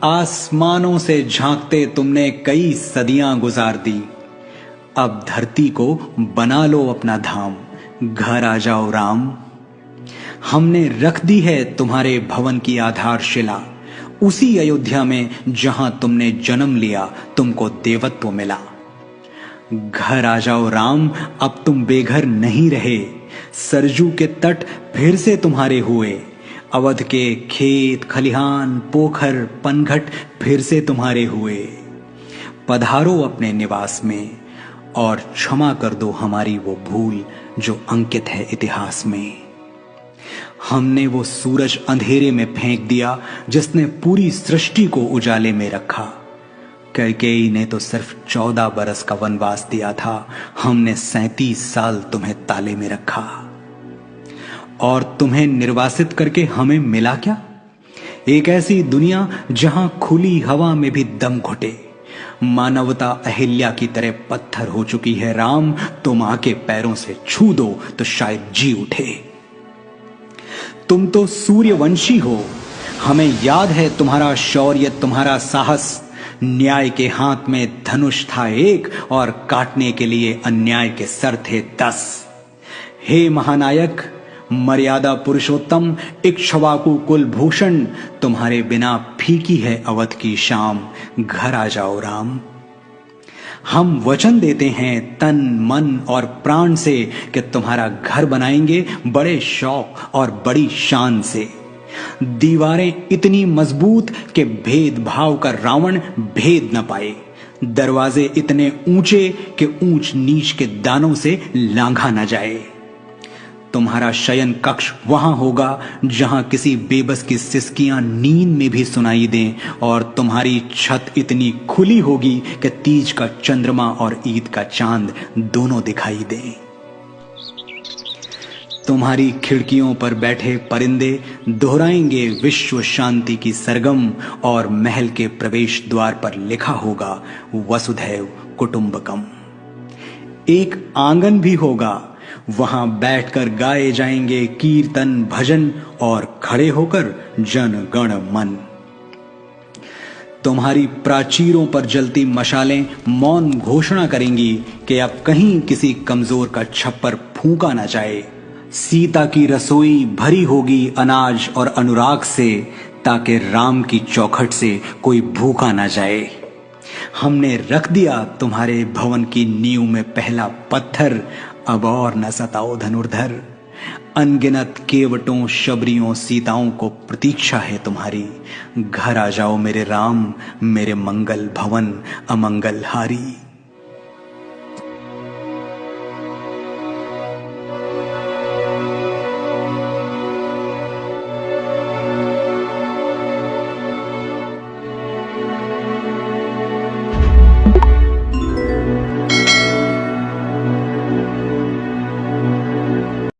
आसमानों से झांकते तुमने कई सदियां गुजार दी। अब धरती को बना लो अपना धाम, घर आ जाओ राम। हमने रख दी है तुम्हारे भवन की आधारशिला, उसी अयोध्या में जहां तुमने जन्म लिया, तुमको देवत्व मिला। घर आ जाओ राम, अब तुम बेघर नहीं रहे। सरजू के तट फिर से तुम्हारे हुए, अवध के खेत खलिहान पोखर पनघट फिर से तुम्हारे हुए। पधारो अपने निवास में और क्षमा कर दो हमारी वो भूल जो अंकित है इतिहास में। हमने वो सूरज अंधेरे में फेंक दिया जिसने पूरी सृष्टि को उजाले में रखा। कैकेयी ने तो सिर्फ 14 बरस का वनवास दिया था, हमने 37 साल तुम्हें ताले में रखा। और तुम्हें निर्वासित करके हमें मिला क्या? एक ऐसी दुनिया जहां खुली हवा में भी दम घुटे। मानवता अहिल्या की तरह पत्थर हो चुकी है राम, तुम आके पैरों से छू दो तो शायद जी उठे। तुम तो सूर्यवंशी हो, हमें याद है तुम्हारा शौर्य तुम्हारा साहस। न्याय के हाथ में धनुष था एक और काटने के लिए अन्याय के सर थे 10। हे महानायक मर्यादा पुरुषोत्तम इक्ष्वाकु कुलभूषण, तुम्हारे बिना फीकी है अवध की शाम, घर आ जाओ राम। हम वचन देते हैं तन मन और प्राण से कि तुम्हारा घर बनाएंगे बड़े शौक और बड़ी शान से। दीवारें इतनी मजबूत कि भेदभाव का रावण भेद न पाए। दरवाजे इतने ऊंचे कि ऊंच नीच के दानों से लांघा न जाए। तुम्हारा शयन कक्ष वहां होगा जहां किसी बेबस की सिसकियां नींद में भी सुनाई दें, और तुम्हारी छत इतनी खुली होगी कि तीज का चंद्रमा और ईद का चांद दोनों दिखाई दें। तुम्हारी खिड़कियों पर बैठे परिंदे दोहराएंगे विश्व शांति की सरगम, और महल के प्रवेश द्वार पर लिखा होगा वसुधैव कुटुंबकम। एक आंगन भी होगा, वहां बैठकर गाए जाएंगे कीर्तन भजन और खड़े होकर जन गण मन। तुम्हारी प्राचीरों पर जलती मशालें मौन घोषणा करेंगी कि अब कहीं किसी कमजोर का छप्पर फूंका ना जाए। सीता की रसोई भरी होगी अनाज और अनुराग से, ताकि राम की चौखट से कोई भूखा ना जाए। हमने रख दिया तुम्हारे भवन की नींव में पहला पत्थर, अब और न सताओ धनुर्धर। अनगिनत केवटों शबरियों सीताओं को प्रतीक्षा है तुम्हारी, घर आ जाओ मेरे राम, मेरे मंगल भवन अमंगल हारी।